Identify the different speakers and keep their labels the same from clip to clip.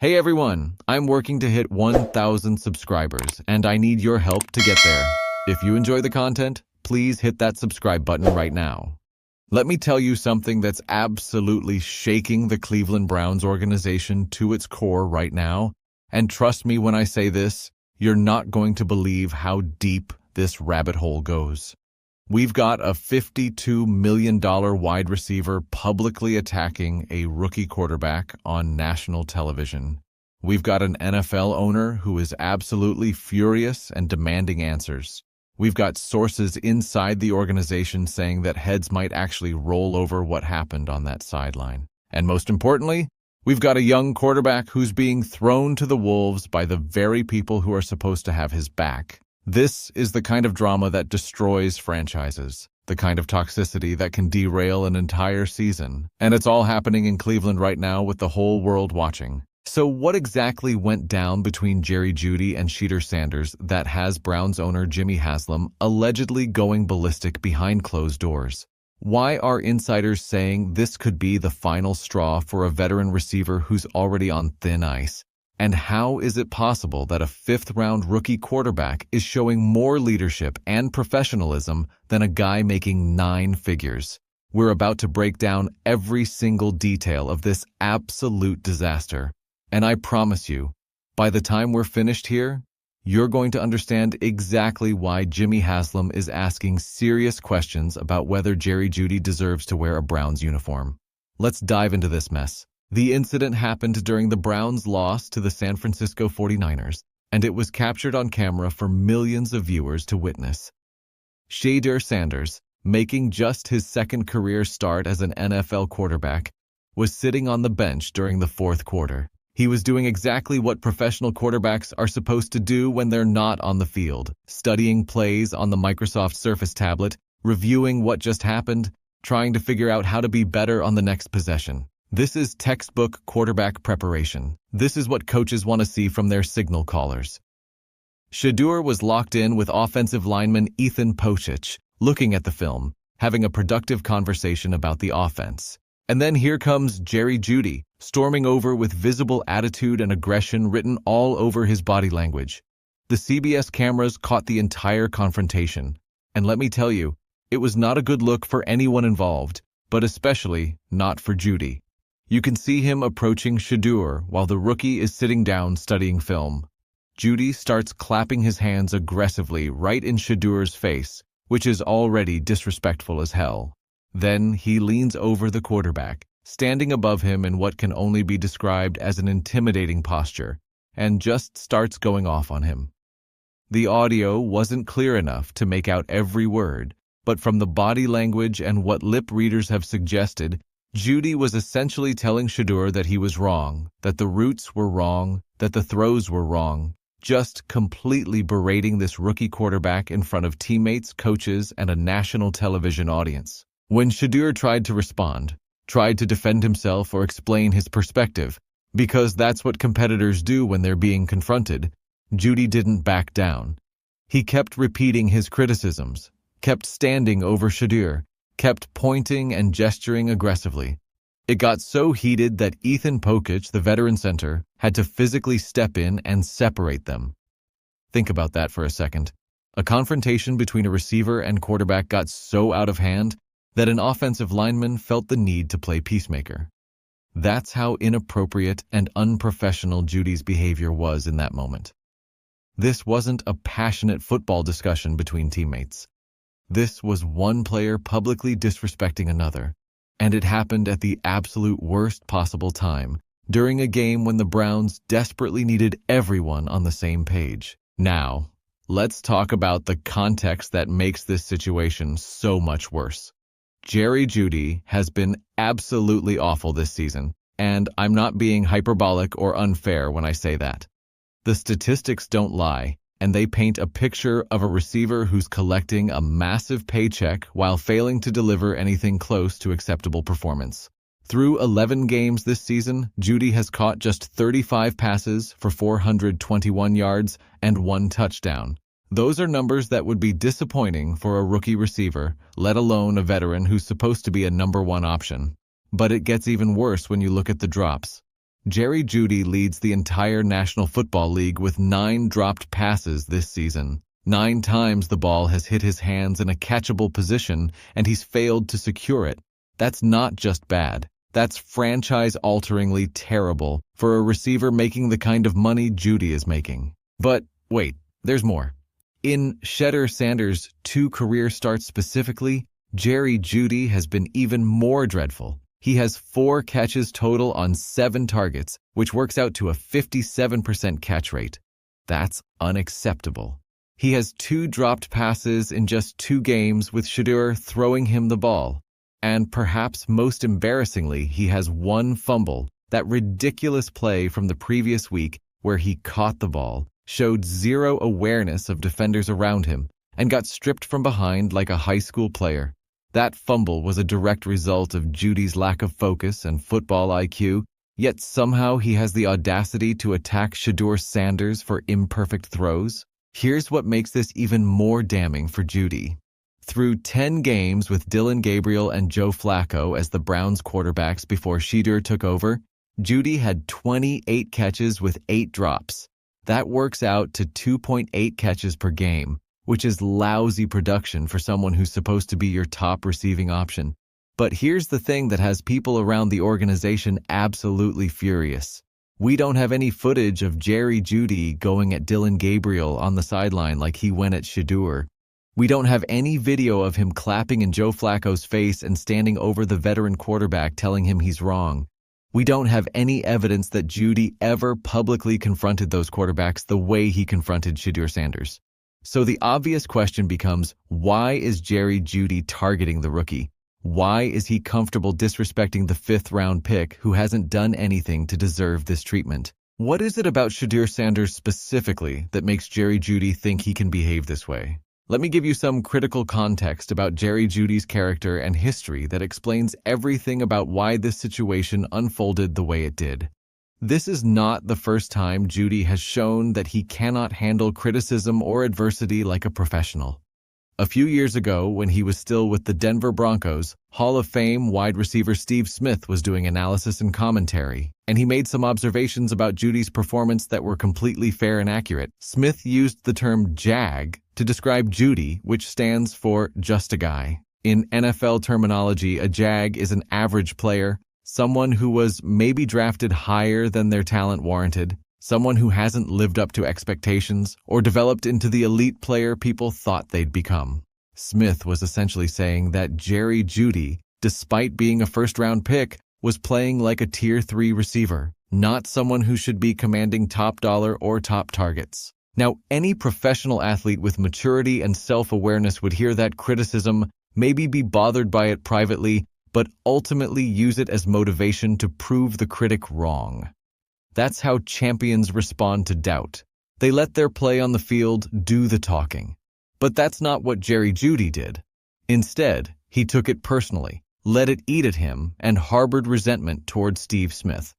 Speaker 1: Hey everyone, I'm working to hit 1,000 subscribers, and I need your help to get there. If you enjoy the content, please hit that subscribe button right now. Let me tell you something that's absolutely shaking the Cleveland Browns organization to its core right now. And trust me when I say this, you're not going to believe how deep this rabbit hole goes. We've got a $52 million wide receiver publicly attacking a rookie quarterback on national television. We've got an NFL owner who is absolutely furious and demanding answers. We've got sources inside the organization saying that heads might actually roll over what happened on that sideline. And most importantly, we've got a young quarterback who's being thrown to the wolves by the very people who are supposed to have his back. This is the kind of drama that destroys franchises, the kind of toxicity that can derail an entire season. And it's all happening in Cleveland right now with the whole world watching. So what exactly went down between Jeudy and Shedeur Sanders that has Browns owner Jimmy Haslam allegedly going ballistic behind closed doors? Why are insiders saying this could be the final straw for a veteran receiver who's already on thin ice? And how is it possible that a fifth-round rookie quarterback is showing more leadership and professionalism than a guy making 9 figures? We're about to break down every single detail of this absolute disaster. And I promise you, by the time we're finished here, you're going to understand exactly why Jimmy Haslam is asking serious questions about whether Jeudy deserves to wear a Browns uniform. Let's dive into this mess. The incident happened during the Browns' loss to the San Francisco 49ers, and it was captured on camera for millions of viewers to witness. Shedeur Sanders, making just his second career start as an NFL quarterback, was sitting on the bench during the fourth quarter. He was doing exactly what professional quarterbacks are supposed to do when they're not on the field, studying plays on the Microsoft Surface tablet, reviewing what just happened, trying to figure out how to be better on the next possession. This is textbook quarterback preparation. This is what coaches want to see from their signal callers. Shedeur was locked in with offensive lineman Ethan Pocic, looking at the film, having a productive conversation about the offense. And then here comes Jeudy, storming over with visible attitude and aggression written all over his body language. The CBS cameras caught the entire confrontation. And let me tell you, it was not a good look for anyone involved, but especially not for Jeudy. You can see him approaching Shedeur while the rookie is sitting down studying film. Jeudy starts clapping his hands aggressively right in Shedeur's face, which is already disrespectful as hell. Then he leans over the quarterback, standing above him in what can only be described as an intimidating posture, and just starts going off on him. The audio wasn't clear enough to make out every word, but from the body language and what lip readers have suggested, Jeudy was essentially telling Shedeur that he was wrong, that the routes were wrong, that the throws were wrong, just completely berating this rookie quarterback in front of teammates, coaches, and a national television audience. When Shedeur tried to respond, tried to defend himself or explain his perspective, because that's what competitors do when they're being confronted, Jeudy didn't back down. He kept repeating his criticisms, kept standing over Shedeur, kept pointing and gesturing aggressively. It got so heated that Ethan Pocic, the veteran center, had to physically step in and separate them. Think about that for a second. A confrontation between a receiver and quarterback got so out of hand that an offensive lineman felt the need to play peacemaker. That's how inappropriate and unprofessional Jeudy's behavior was in that moment. This wasn't a passionate football discussion between teammates. This was one player publicly disrespecting another, and it happened at the absolute worst possible time, during a game when the Browns desperately needed everyone on the same page. Now, let's talk about the context that makes this situation so much worse. Jeudy has been absolutely awful this season, and I'm not being hyperbolic or unfair when I say that. The statistics don't lie, and they paint a picture of a receiver who's collecting a massive paycheck while failing to deliver anything close to acceptable performance. Through 11 games this season, Jeudy has caught just 35 passes for 421 yards and 1 touchdown. Those are numbers that would be disappointing for a rookie receiver, let alone a veteran who's supposed to be a number 1 option. But it gets even worse when you look at the drops. Jeudy leads the entire National Football League with 9 dropped passes this season. 9 times the ball has hit his hands in a catchable position, and he's failed to secure it. That's not just bad. That's franchise-alteringly terrible for a receiver making the kind of money Jeudy is making. But wait, there's more. In Shedeur Sanders' 2 career starts specifically, Jeudy has been even more dreadful. He has 4 catches total on 7 targets, which works out to a 57% catch rate. That's unacceptable. He has 2 dropped passes in just 2 games, with Shedeur throwing him the ball. And perhaps most embarrassingly, he has 1 fumble. That ridiculous play from the previous week where he caught the ball, showed 0 awareness of defenders around him, and got stripped from behind like a high school player. That fumble was a direct result of Jeudy's lack of focus and football IQ, yet somehow he has the audacity to attack Shedeur Sanders for imperfect throws. Here's what makes this even more damning for Jeudy. Through 10 games with Dillon Gabriel and Joe Flacco as the Browns quarterbacks before Shedeur took over, Jeudy had 28 catches with 8 drops. That works out to 2.8 catches per game, which is lousy production for someone who's supposed to be your top receiving option. But here's the thing that has people around the organization absolutely furious. We don't have any footage of Jeudy going at Dillon Gabriel on the sideline like he went at Shedeur. We don't have any video of him clapping in Joe Flacco's face and standing over the veteran quarterback telling him he's wrong. We don't have any evidence that Jeudy ever publicly confronted those quarterbacks the way he confronted Shedeur Sanders. So the obvious question becomes, why is Jeudy targeting the rookie? Why is he comfortable disrespecting the 5th-round pick who hasn't done anything to deserve this treatment? What is it about Shedeur Sanders specifically that makes Jeudy think he can behave this way? Let me give you some critical context about Jeudy's character and history that explains everything about why this situation unfolded the way it did. This is not the first time Jeudy has shown that he cannot handle criticism or adversity like a professional. A few years ago, when he was still with the Denver Broncos, Hall of Fame wide receiver Steve Smith was doing analysis and commentary, and he made some observations about Jeudy's performance that were completely fair and accurate. Smith used the term JAG to describe Jeudy, which stands for just a guy. In NFL terminology, a JAG is an average player, someone who was maybe drafted higher than their talent warranted, someone who hasn't lived up to expectations or developed into the elite player people thought they'd become. Smith was essentially saying that Jeudy, despite being a first-round pick, was playing like a Tier 3 receiver, not someone who should be commanding top dollar or top targets. Now, any professional athlete with maturity and self-awareness would hear that criticism, maybe be bothered by it privately, but ultimately use it as motivation to prove the critic wrong. That's how champions respond to doubt. They let their play on the field do the talking. But that's not what Jeudy did. Instead, he took it personally, let it eat at him, and harbored resentment toward Steve Smith.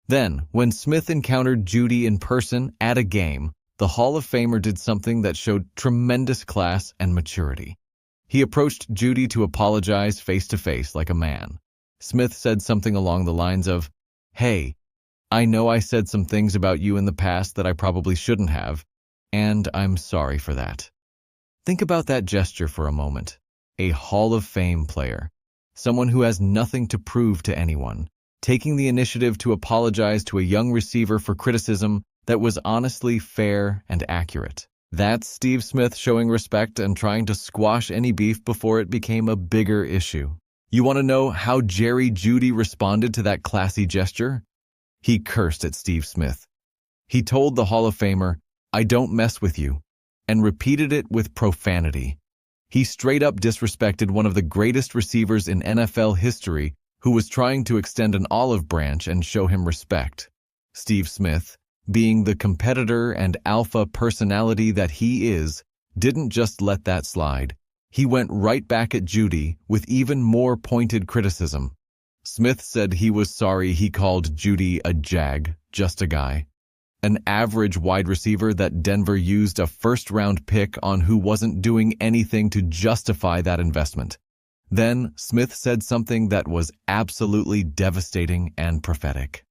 Speaker 1: Then, when Smith encountered Jeudy in person at a game, the Hall of Famer did something that showed tremendous class and maturity. He approached Jeudy to apologize face-to-face like a man. Smith said something along the lines of, "Hey, I know I said some things about you in the past that I probably shouldn't have, and I'm sorry for that." Think about that gesture for a moment. A Hall of Fame player, someone who has nothing to prove to anyone, taking the initiative to apologize to a young receiver for criticism that was honestly fair and accurate. That's Steve Smith showing respect and trying to squash any beef before it became a bigger issue. You want to know how Jeudy responded to that classy gesture? He cursed at Steve Smith. He told the Hall of Famer, "I don't mess with you," and repeated it with profanity. He straight up disrespected one of the greatest receivers in NFL history who was trying to extend an olive branch and show him respect. Steve Smith, being the competitor and alpha personality that he is, didn't just let that slide. He went right back at Jeudy with even more pointed criticism. Smith said he was sorry he called Jeudy a jag, just a guy. An average wide receiver that Denver used a first-round pick on who wasn't doing anything to justify that investment. Then Smith said something that was absolutely devastating and prophetic.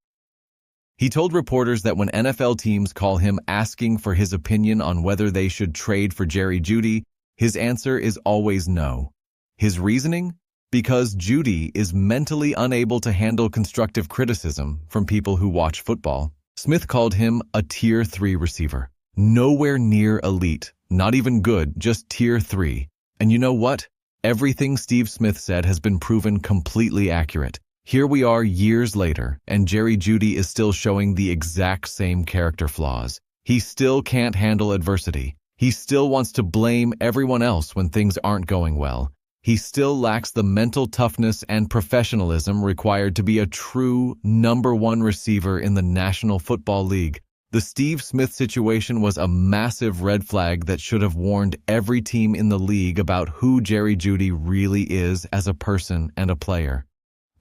Speaker 1: He told reporters that when NFL teams call him asking for his opinion on whether they should trade for Jeudy, his answer is always no. His reasoning? Because Jeudy is mentally unable to handle constructive criticism from people who watch football. Smith called him a Tier 3 receiver. Nowhere near elite, not even good, just Tier 3. And you know what? Everything Steve Smith said has been proven completely accurate. Here we are years later, and Jeudy is still showing the exact same character flaws. He still can't handle adversity. He still wants to blame everyone else when things aren't going well. He still lacks the mental toughness and professionalism required to be a true #1 receiver in the National Football League. The Steve Smith situation was a massive red flag that should have warned every team in the league about who Jeudy really is as a person and a player.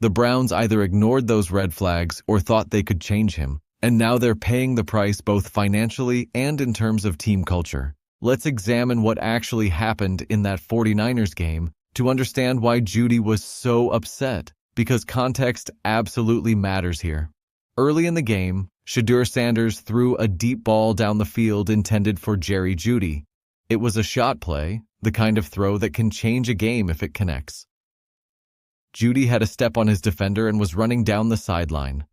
Speaker 1: The Browns either ignored those red flags or thought they could change him, and now they're paying the price both financially and in terms of team culture. Let's examine what actually happened in that 49ers game to understand why Jeudy was so upset, because context absolutely matters here. Early in the game, Shedeur threw a deep ball down the field intended for Jeudy. It was a shot play, the kind of throw that can change a game if it connects. Jeudy had a step on his defender and was running down the sideline.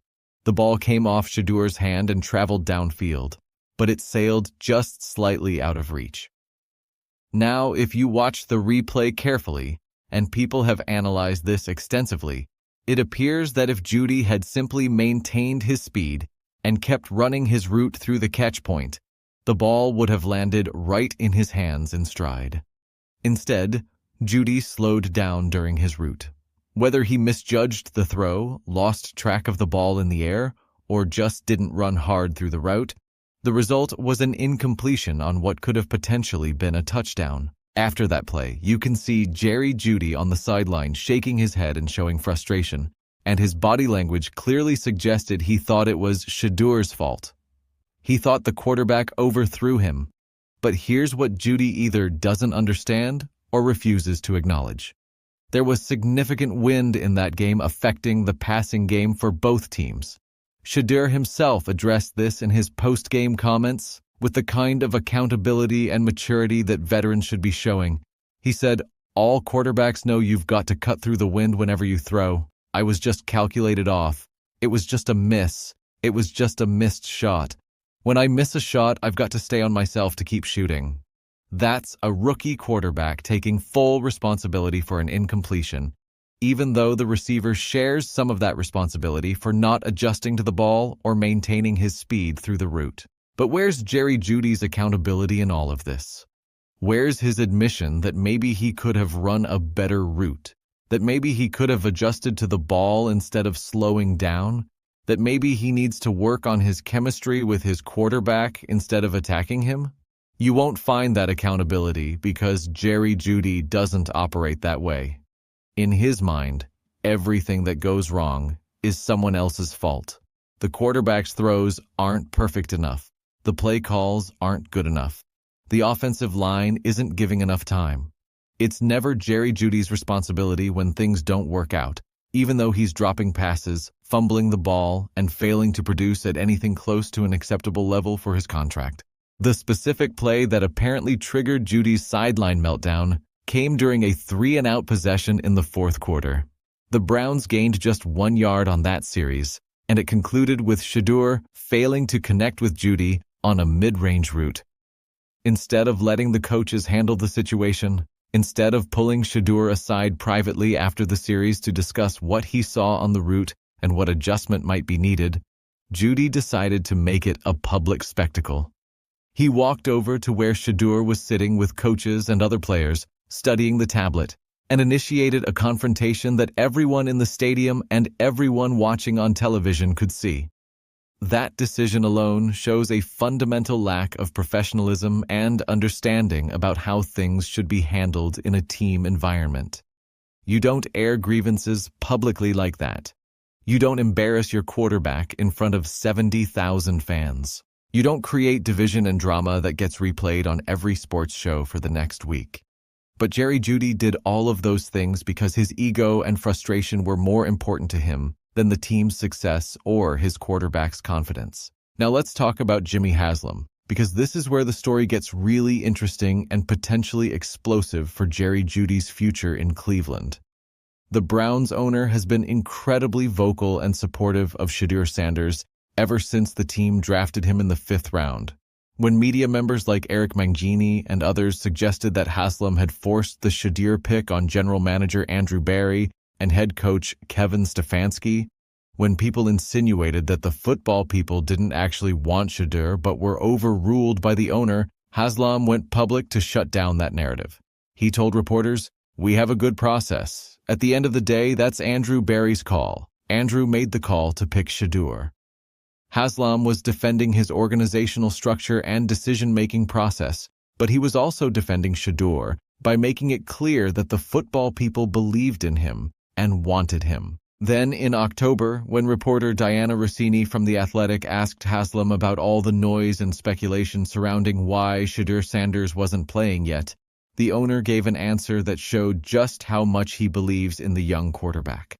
Speaker 1: The ball came off Shedeur's hand and traveled downfield, but it sailed just slightly out of reach. Now, if you watch the replay carefully, and people have analyzed this extensively, it appears that if Jeudy had simply maintained his speed and kept running his route through the catch point, the ball would have landed right in his hands in stride. Instead, Jeudy slowed down during his route. Whether he misjudged the throw, lost track of the ball in the air, or just didn't run hard through the route, the result was an incompletion on what could have potentially been a touchdown. After that play, you can see Jeudy on the sideline shaking his head and showing frustration, and his body language clearly suggested he thought it was Shedeur's fault. He thought the quarterback overthrew him. But here's what Jeudy either doesn't understand or refuses to acknowledge. There was significant wind in that game affecting the passing game for both teams. Shedeur himself addressed this in his post-game comments with the kind of accountability and maturity that veterans should be showing. He said, "All quarterbacks know you've got to cut through the wind whenever you throw. I was just calculated off. It was just a miss. It was just a missed shot. When I miss a shot, I've got to stay on myself to keep shooting." That's a rookie quarterback taking full responsibility for an incompletion, even though the receiver shares some of that responsibility for not adjusting to the ball or maintaining his speed through the route. But where's Jeudy's accountability in all of this? Where's his admission that maybe he could have run a better route? That maybe he could have adjusted to the ball instead of slowing down? That maybe he needs to work on his chemistry with his quarterback instead of attacking him? You won't find that accountability because Jeudy doesn't operate that way. In his mind, everything that goes wrong is someone else's fault. The quarterback's throws aren't perfect enough. The play calls aren't good enough. The offensive line isn't giving enough time. It's never Jeudy's responsibility when things don't work out, even though he's dropping passes, fumbling the ball, and failing to produce at anything close to an acceptable level for his contract. The specific play that apparently triggered Jeudy's sideline meltdown came during a 3-and-out possession in the fourth quarter. The Browns gained just 1 yard on that series, and it concluded with Shedeur failing to connect with Jeudy on a mid-range route. Instead of letting the coaches handle the situation, instead of pulling Shedeur aside privately after the series to discuss what he saw on the route and what adjustment might be needed, Jeudy decided to make it a public spectacle. He walked over to where Shedeur was sitting with coaches and other players, studying the tablet, and initiated a confrontation that everyone in the stadium and everyone watching on television could see. That decision alone shows a fundamental lack of professionalism and understanding about how things should be handled in a team environment. You don't air grievances publicly like that. You don't embarrass your quarterback in front of 70,000 fans. You don't create division and drama that gets replayed on every sports show for the next week. But Jeudy did all of those things because his ego and frustration were more important to him than the team's success or his quarterback's confidence. Now let's talk about Jimmy Haslam, because this is where the story gets really interesting and potentially explosive for Jerry Jeudy's future in Cleveland. The Browns owner has been incredibly vocal and supportive of Shedeur Sanders ever since the team drafted him in the 5th round. When media members like Eric Mangini and others suggested that Haslam had forced the Shedeur pick on general manager Andrew Berry and head coach Kevin Stefanski, when people insinuated that the football people didn't actually want Shedeur but were overruled by the owner, Haslam went public to shut down that narrative. He told reporters, "We have a good process. At the end of the day, that's Andrew Berry's call. Andrew made the call to pick Shedeur." Haslam was defending his organizational structure and decision-making process, but he was also defending Shedeur by making it clear that the football people believed in him and wanted him. Then, in October, when reporter Diana Rossini from The Athletic asked Haslam about all the noise and speculation surrounding why Shedeur Sanders wasn't playing yet, the owner gave an answer that showed just how much he believes in the young quarterback.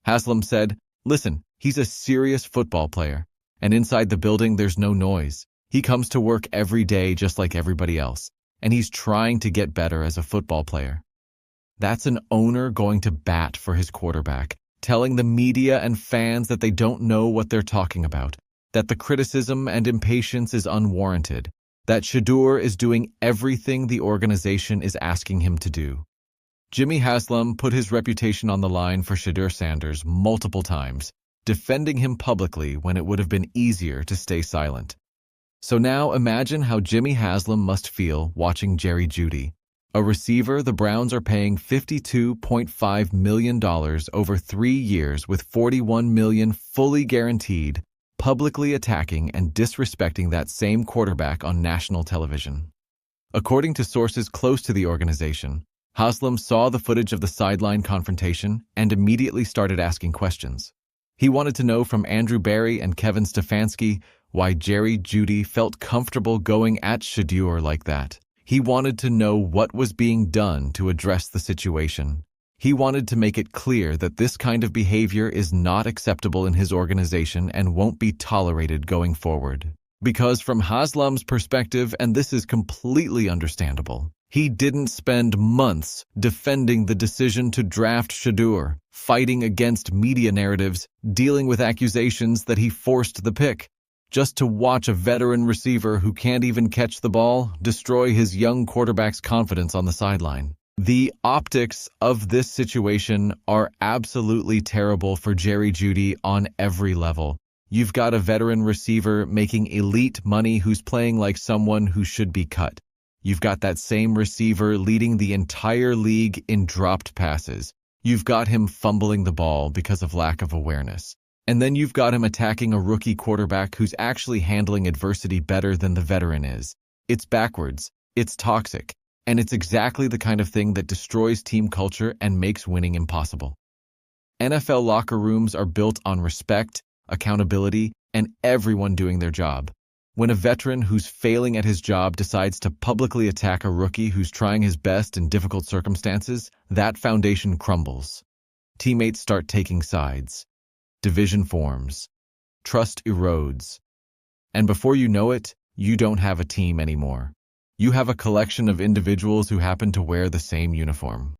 Speaker 1: Haslam said, "Listen, he's a serious football player, and inside the building there's no noise. He comes to work every day just like everybody else, and he's trying to get better as a football player." That's an owner going to bat for his quarterback, telling the media and fans that they don't know what they're talking about, that the criticism and impatience is unwarranted, that Shedeur is doing everything the organization is asking him to do. Jimmy Haslam put his reputation on the line for Shedeur Sanders multiple times, defending him publicly when it would have been easier to stay silent. So now imagine how Jimmy Haslam must feel watching Jerry Jeudy, a receiver the Browns are paying $52.5 million over 3 years with $41 million fully guaranteed, publicly attacking and disrespecting that same quarterback on national television. According to sources close to the organization, Haslam saw the footage of the sideline confrontation and immediately started asking questions. He wanted to know from Andrew Berry and Kevin Stefanski why Jerry Jeudy felt comfortable going at Shedeur like that. He wanted to know what was being done to address the situation. He wanted to make it clear that this kind of behavior is not acceptable in his organization and won't be tolerated going forward. Because from Haslam's perspective, and this is completely understandable, he didn't spend months defending the decision to draft Shedeur, fighting against media narratives, dealing with accusations that he forced the pick, just to watch a veteran receiver who can't even catch the ball destroy his young quarterback's confidence on the sideline. The optics of this situation are absolutely terrible for Jerry Jeudy on every level. You've got a veteran receiver making elite money who's playing like someone who should be cut. You've got that same receiver leading the entire league in dropped passes. You've got him fumbling the ball because of lack of awareness. And then you've got him attacking a rookie quarterback who's actually handling adversity better than the veteran is. It's backwards, it's toxic, and it's exactly the kind of thing that destroys team culture and makes winning impossible. NFL locker rooms are built on respect, accountability, and everyone doing their job. When a veteran who's failing at his job decides to publicly attack a rookie who's trying his best in difficult circumstances, that foundation crumbles. Teammates start taking sides. Division forms. Trust erodes. And before you know it, you don't have a team anymore. You have a collection of individuals who happen to wear the same uniform.